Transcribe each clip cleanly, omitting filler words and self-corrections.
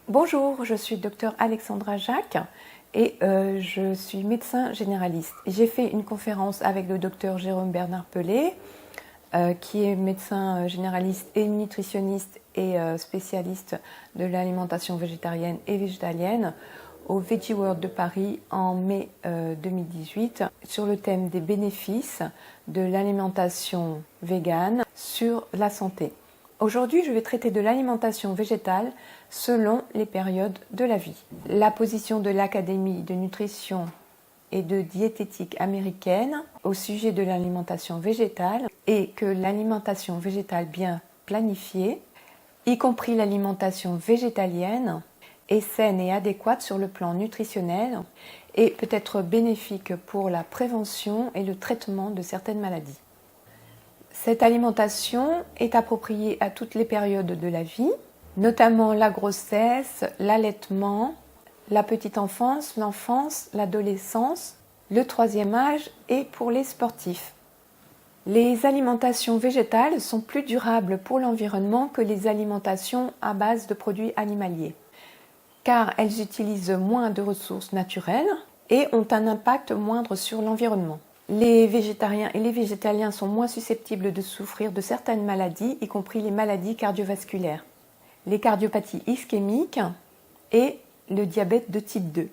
Bonjour, je suis Dr Alexandra Jacques et je suis médecin généraliste. J'ai fait une conférence avec le Dr Jérôme Bernard Pelé, qui est médecin généraliste et nutritionniste et spécialiste de l'alimentation végétarienne et végétalienne au Veggie World de Paris en mai 2018 sur le thème des bénéfices de l'alimentation végane sur la santé. Aujourd'hui, je vais traiter de l'alimentation végétale selon les périodes de la vie. La position de l'Académie de nutrition et de diététique américaine au sujet de l'alimentation végétale est que l'alimentation végétale bien planifiée, y compris l'alimentation végétalienne, est saine et adéquate sur le plan nutritionnel et peut être bénéfique pour la prévention et le traitement de certaines maladies. Cette alimentation est appropriée à toutes les périodes de la vie, notamment la grossesse, l'allaitement, la petite enfance, l'enfance, l'adolescence, le troisième âge et pour les sportifs. Les alimentations végétales sont plus durables pour l'environnement que les alimentations à base de produits animaliers, car elles utilisent moins de ressources naturelles et ont un impact moindre sur l'environnement. Les végétariens et les végétaliens sont moins susceptibles de souffrir de certaines maladies, y compris les maladies cardiovasculaires, les cardiopathies ischémiques et le diabète de type 2,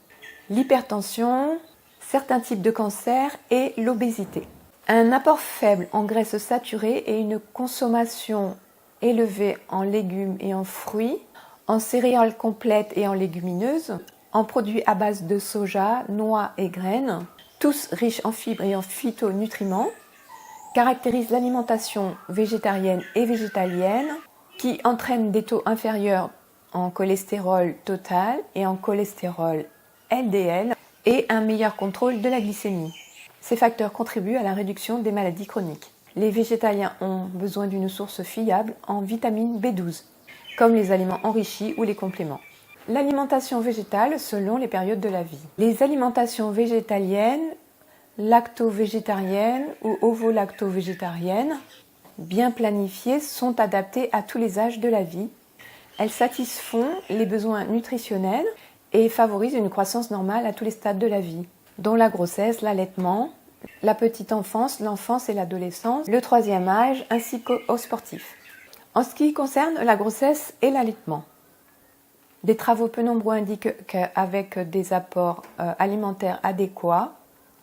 l'hypertension, certains types de cancers et l'obésité. Un apport faible en graisses saturées et une consommation élevée en légumes et en fruits, en céréales complètes et en légumineuses, en produits à base de soja, noix et graines, tous riches en fibres et en phytonutriments, caractérisent l'alimentation végétarienne et végétalienne qui entraîne des taux inférieurs en cholestérol total et en cholestérol LDL et un meilleur contrôle de la glycémie. Ces facteurs contribuent à la réduction des maladies chroniques. Les végétaliens ont besoin d'une source fiable en vitamine B12, comme les aliments enrichis ou les compléments. L'alimentation végétale selon les périodes de la vie. Les alimentations végétaliennes, lacto-végétariennes ou ovo-lacto-végétariennes, bien planifiées, sont adaptées à tous les âges de la vie. Elles satisfont les besoins nutritionnels et favorisent une croissance normale à tous les stades de la vie, dont la grossesse, l'allaitement, la petite enfance, l'enfance et l'adolescence, le troisième âge, ainsi qu'aux sportifs. En ce qui concerne la grossesse et l'allaitement, des travaux peu nombreux indiquent qu'avec des apports alimentaires adéquats,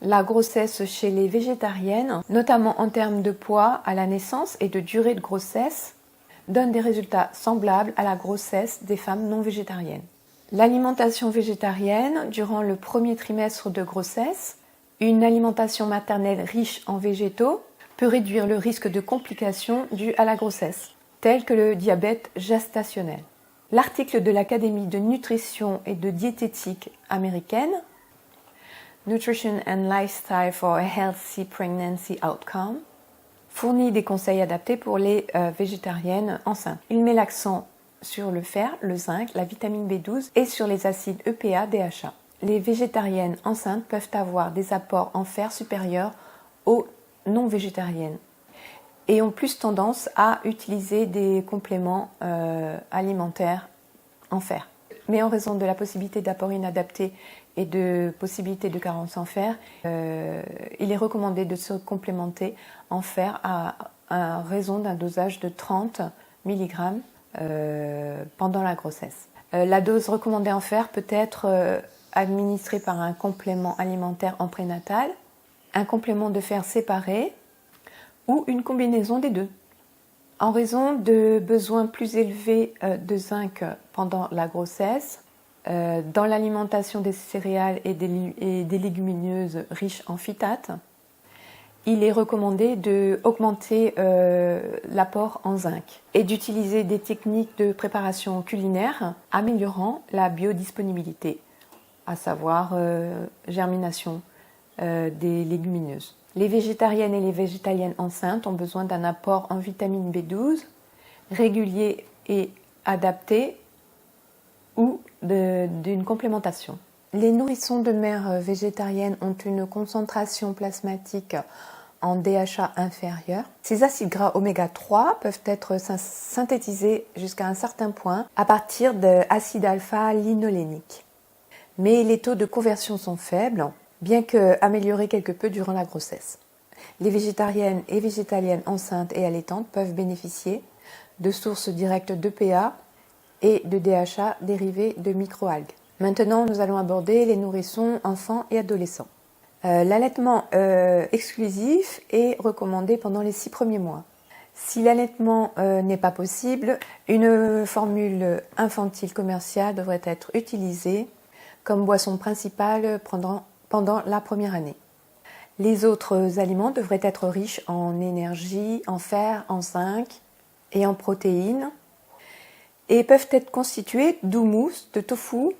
la grossesse chez les végétariennes, notamment en termes de poids à la naissance et de durée de grossesse, donne des résultats semblables à la grossesse des femmes non végétariennes. L'alimentation végétarienne durant le premier trimestre de grossesse, une alimentation maternelle riche en végétaux, peut réduire le risque de complications dues à la grossesse, telles que le diabète gestationnel. L'article de l'Académie de nutrition et de diététique américaine, Nutrition and Lifestyle for a Healthy Pregnancy Outcome, fournit des conseils adaptés pour les végétariennes enceintes. Il met l'accent sur le fer, le zinc, la vitamine B12 et sur les acides EPA, DHA. Les végétariennes enceintes peuvent avoir des apports en fer supérieurs aux non végétariennes et ont plus tendance à utiliser des compléments alimentaires en fer. Mais en raison de la possibilité d'apport inadapté et de possibilité de carence en fer, il est recommandé de se complémenter en fer à raison d'un dosage de 30 mg pendant la grossesse. La dose recommandée en fer peut être administrée par un complément alimentaire en prénatal, un complément de fer séparé ou une combinaison des deux. En raison de besoins plus élevés de zinc pendant la grossesse, dans l'alimentation des céréales et des légumineuses riches en phytates, il est recommandé d'augmenter l'apport en zinc et d'utiliser des techniques de préparation culinaire améliorant la biodisponibilité, à savoir germination des légumineuses. Les végétariennes et les végétaliennes enceintes ont besoin d'un apport en vitamine B12 régulier et adapté ou d'une complémentation. Les nourrissons de mère végétariennes ont une concentration plasmatique en DHA inférieur. Ces acides gras oméga 3 peuvent être synthétisés jusqu'à un certain point à partir d'acide alpha-linolénique. Mais les taux de conversion sont faibles, bien qu'améliorés quelque peu durant la grossesse. Les végétariennes et végétaliennes enceintes et allaitantes peuvent bénéficier de sources directes d'EPA et de DHA dérivés de microalgues. Maintenant, nous allons aborder les nourrissons, enfants et adolescents. L'allaitement exclusif est recommandé pendant les 6 premiers mois. Si l'allaitement n'est pas possible, une formule infantile commerciale devrait être utilisée comme boisson principale pendant la première année. Les autres aliments devraient être riches en énergie, en fer, en zinc et en protéines et peuvent être constitués d'houmous, de tofu,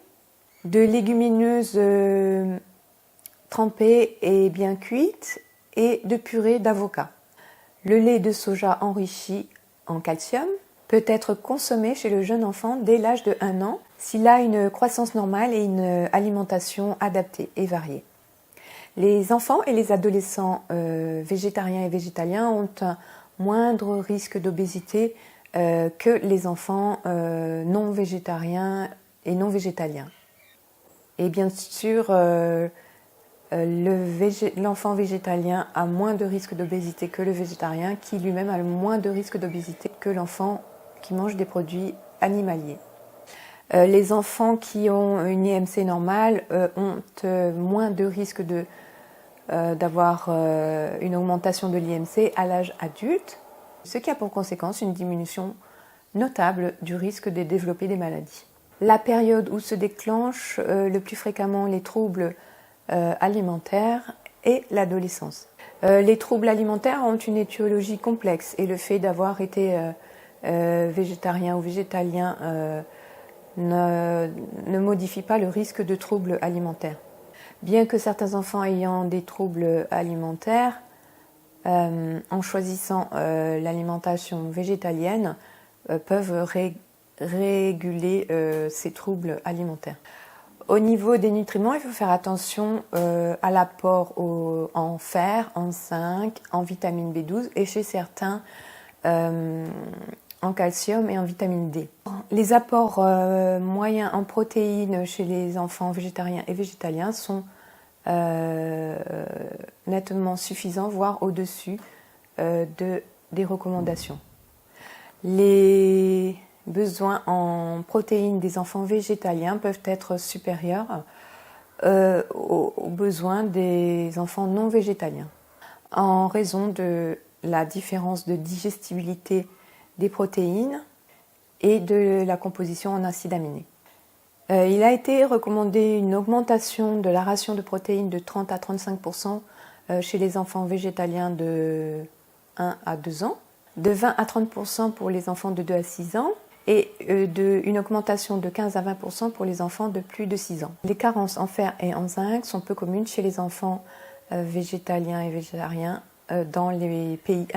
de légumineuses trempées et bien cuites et de purée d'avocat. Le lait de soja enrichi en calcium peut être consommé chez le jeune enfant dès l'âge de 1 an s'il a une croissance normale et une alimentation adaptée et variée. Les enfants et les adolescents végétariens et végétaliens ont un moindre risque d'obésité que les enfants non végétariens et non végétaliens. Et bien sûr, l'enfant végétalien a moins de risque d'obésité que le végétarien, qui lui-même a moins de risque d'obésité que l'enfant qui mange des produits animaliers. Les enfants qui ont une IMC normale ont moins de risque d'avoir une augmentation de l'IMC à l'âge adulte, ce qui a pour conséquence une diminution notable du risque de développer des maladies. La période où se déclenchent le plus fréquemment les troubles alimentaires est l'adolescence. Les troubles alimentaires ont une étiologie complexe et le fait d'avoir été végétarien ou végétalien ne modifie pas le risque de troubles alimentaires. Bien que certains enfants ayant des troubles alimentaires, en choisissant l'alimentation végétalienne, peuvent réguler ces troubles alimentaires. Au niveau des nutriments, il faut faire attention à l'apport en fer, en zinc, en vitamine B12 et chez certains en calcium et en vitamine D. Les apports moyens en protéines chez les enfants végétariens et végétaliens sont nettement suffisants, voire au-dessus des recommandations. Les besoins en protéines des enfants végétaliens peuvent être supérieurs aux besoins des enfants non végétaliens, en raison de la différence de digestibilité des protéines et de la composition en acides aminés. Il a été recommandé une augmentation de la ration de protéines de 30 à 35% chez les enfants végétaliens de 1 à 2 ans, de 20 à 30% pour les enfants de 2 à 6 ans et une augmentation de 15 à 20% pour les enfants de plus de 6 ans. Les carences en fer et en zinc sont peu communes chez les enfants végétaliens et végétariens dans les pays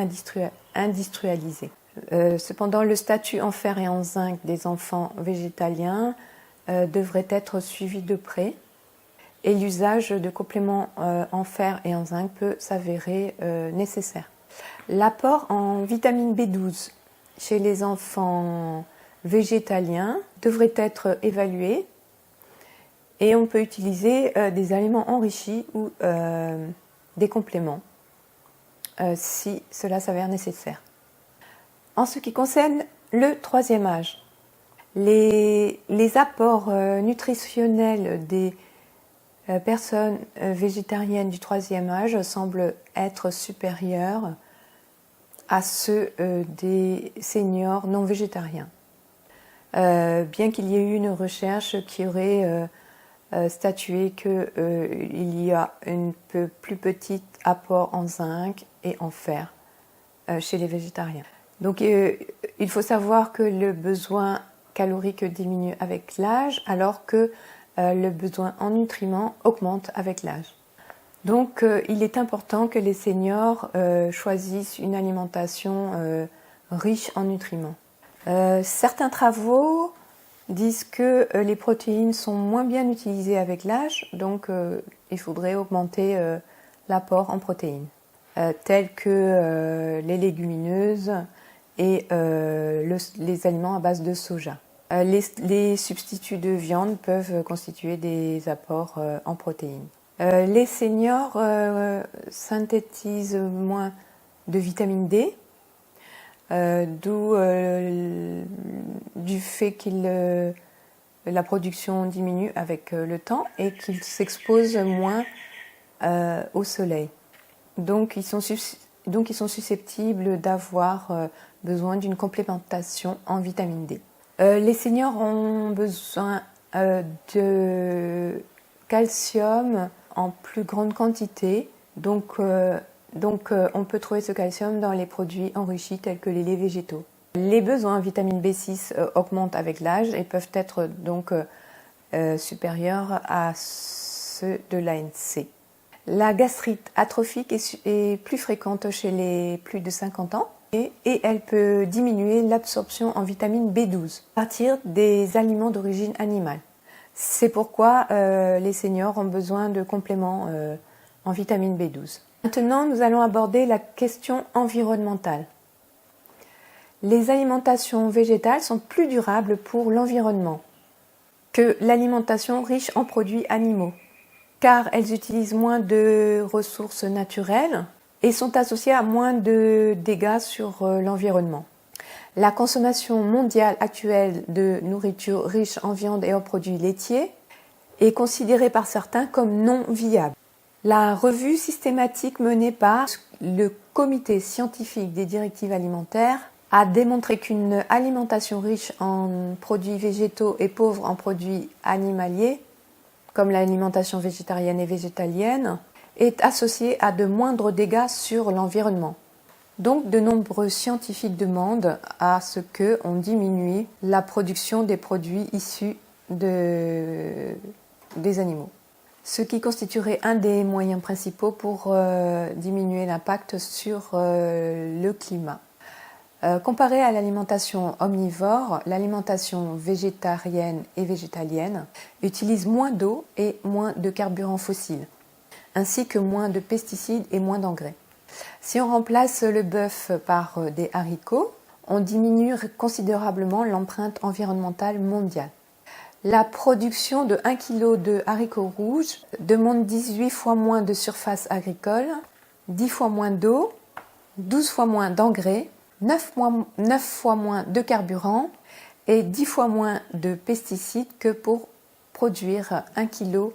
industrialisés. Cependant, le statut en fer et en zinc des enfants végétaliens devrait être suivi de près et l'usage de compléments en fer et en zinc peut s'avérer nécessaire. L'apport en vitamine B12 chez les enfants végétaliens devrait être évalué et on peut utiliser des aliments enrichis ou des compléments si cela s'avère nécessaire. En ce qui concerne le 3e âge, les apports nutritionnels des personnes végétariennes du 3e âge semblent être supérieurs à ceux des seniors non végétariens. Bien qu'il y ait eu une recherche qui aurait statué qu'il y a un peu plus petit apport en zinc et en fer chez les végétariens. Donc il faut savoir que le besoin calorique diminue avec l'âge alors que le besoin en nutriments augmente avec l'âge. Donc il est important que les seniors choisissent une alimentation riche en nutriments. Certains travaux disent que les protéines sont moins bien utilisées avec l'âge, donc il faudrait augmenter l'apport en protéines. tels que les légumineuses et les aliments à base de soja. Les substituts de viande peuvent constituer des apports en protéines. Les seniors synthétisent moins de vitamine D, d'où du fait que la production diminue avec le temps et qu'ils s'exposent moins au soleil. Donc ils sont susceptibles d'avoir besoin d'une complémentation en vitamine D. Les seniors ont besoin de calcium en plus grande quantité, donc on peut trouver ce calcium dans les produits enrichis tels que les laits végétaux. Les besoins en vitamine B6 augmentent avec l'âge et peuvent être donc supérieurs à ceux de l'ANC. La gastrite atrophique est plus fréquente chez les plus de 50 ans et elle peut diminuer l'absorption en vitamine B12 à partir des aliments d'origine animale. C'est pourquoi les seniors ont besoin de compléments en vitamine B12. Maintenant, nous allons aborder la question environnementale. Les alimentations végétales sont plus durables pour l'environnement que l'alimentation riche en produits animaux, car elles utilisent moins de ressources naturelles et sont associées à moins de dégâts sur l'environnement. La consommation mondiale actuelle de nourriture riche en viande et en produits laitiers est considérée par certains comme non viable. La revue systématique menée par le Comité scientifique des directives alimentaires a démontré qu'une alimentation riche en produits végétaux et pauvre en produits animaliers, comme l'alimentation végétarienne et végétalienne, est associée à de moindres dégâts sur l'environnement. Donc, de nombreux scientifiques demandent à ce qu'on diminue la production des produits issus des animaux, ce qui constituerait un des moyens principaux pour diminuer l'impact sur le climat. Comparé à l'alimentation omnivore, l'alimentation végétarienne et végétalienne utilise moins d'eau et moins de carburants fossiles, ainsi que moins de pesticides et moins d'engrais. Si on remplace le bœuf par des haricots, on diminue considérablement l'empreinte environnementale mondiale. La production de 1 kg de haricots rouges demande 18 fois moins de surface agricole, 10 fois moins d'eau, 12 fois moins d'engrais, 9 fois moins de carburant et 10 fois moins de pesticides que pour produire 1 kg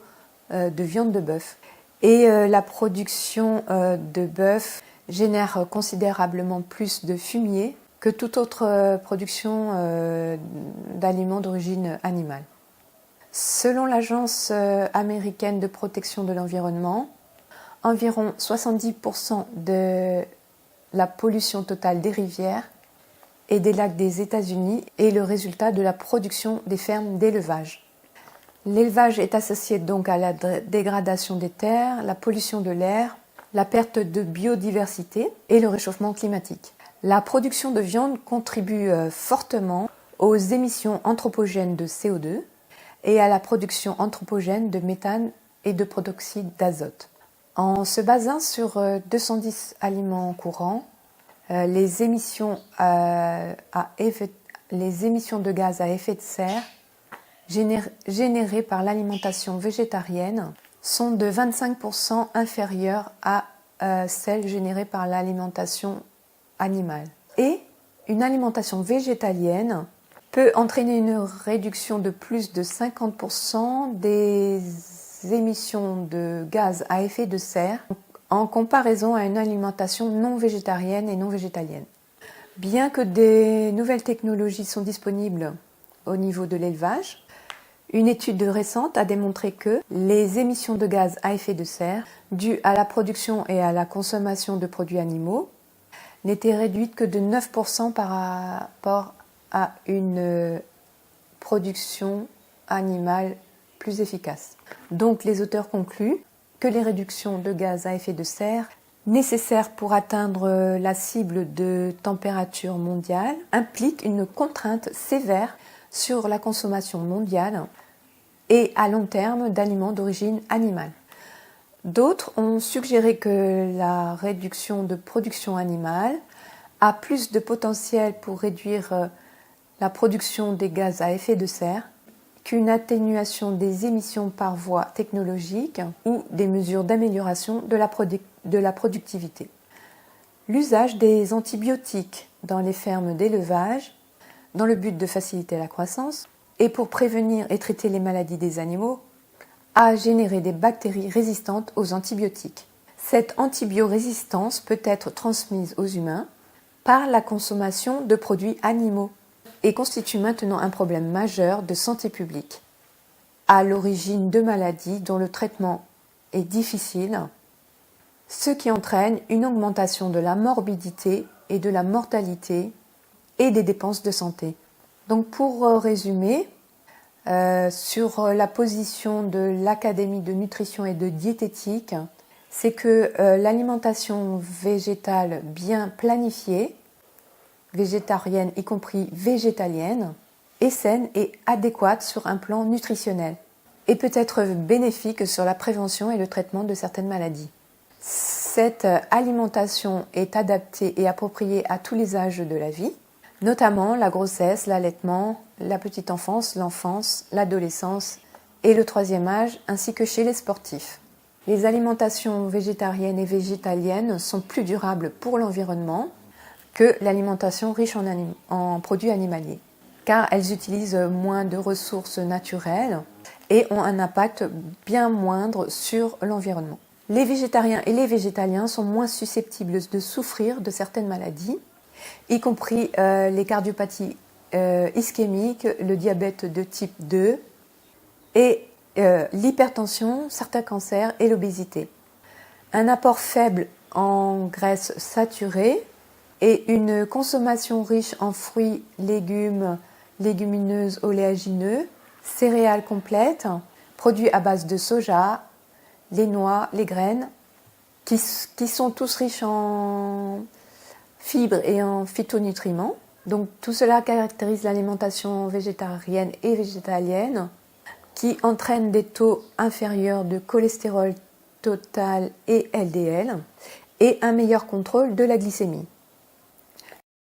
de viande de bœuf. Et la production de bœuf génère considérablement plus de fumier que toute autre production d'aliments d'origine animale. Selon l'Agence américaine de protection de l'environnement, environ 70% de la pollution totale des rivières et des lacs des États-Unis est le résultat de la production des fermes d'élevage. L'élevage est associé donc à la dégradation des terres, la pollution de l'air, la perte de biodiversité et le réchauffement climatique. La production de viande contribue fortement aux émissions anthropogènes de CO2 et à la production anthropogène de méthane et de protoxyde d'azote. En se basant sur 210 aliments courants, les émissions de gaz à effet de serre générées par l'alimentation végétarienne sont de 25% inférieures à celles générées par l'alimentation animale. Et une alimentation végétalienne peut entraîner une réduction de plus de 50% des émissions de gaz à effet de serre en comparaison à une alimentation non végétarienne et non végétalienne. Bien que des nouvelles technologies sont disponibles au niveau de l'élevage, une étude récente a démontré que les émissions de gaz à effet de serre dues à la production et à la consommation de produits animaux n'étaient réduites que de 9% par rapport à une production animale plus efficace. Donc les auteurs concluent que les réductions de gaz à effet de serre nécessaires pour atteindre la cible de température mondiale impliquent une contrainte sévère sur la consommation mondiale et à long terme d'aliments d'origine animale. D'autres ont suggéré que la réduction de production animale a plus de potentiel pour réduire la production des gaz à effet de serre qu'une atténuation des émissions par voie technologique ou des mesures d'amélioration de la productivité. L'usage des antibiotiques dans les fermes d'élevage, dans le but de faciliter la croissance et pour prévenir et traiter les maladies des animaux, a généré des bactéries résistantes aux antibiotiques. Cette antibiorésistance peut être transmise aux humains par la consommation de produits animaux et constitue maintenant un problème majeur de santé publique, à l'origine de maladies dont le traitement est difficile, ce qui entraîne une augmentation de la morbidité et de la mortalité et des dépenses de santé. Donc pour résumer, sur la position de l'Académie de nutrition et de diététique, c'est que l'alimentation végétale bien planifiée, végétarienne y compris végétalienne, est saine et adéquate sur un plan nutritionnel et peut être bénéfique sur la prévention et le traitement de certaines maladies. Cette alimentation est adaptée et appropriée à tous les âges de la vie, notamment la grossesse, l'allaitement, la petite enfance, l'enfance, l'adolescence et le troisième âge, ainsi que chez les sportifs. Les alimentations végétariennes et végétaliennes sont plus durables pour l'environnement que l'alimentation riche en produits animaliers, car elles utilisent moins de ressources naturelles et ont un impact bien moindre sur l'environnement. Les végétariens et les végétaliens sont moins susceptibles de souffrir de certaines maladies, y compris les cardiopathies ischémiques, le diabète de type 2 et l'hypertension, certains cancers et l'obésité. Un apport faible en graisses saturées et une consommation riche en fruits, légumes, légumineuses, oléagineux, céréales complètes, produits à base de soja, les noix, les graines, qui sont tous riches en fibres et en phytonutriments. Donc tout cela caractérise l'alimentation végétarienne et végétalienne, qui entraîne des taux inférieurs de cholestérol total et LDL, et un meilleur contrôle de la glycémie.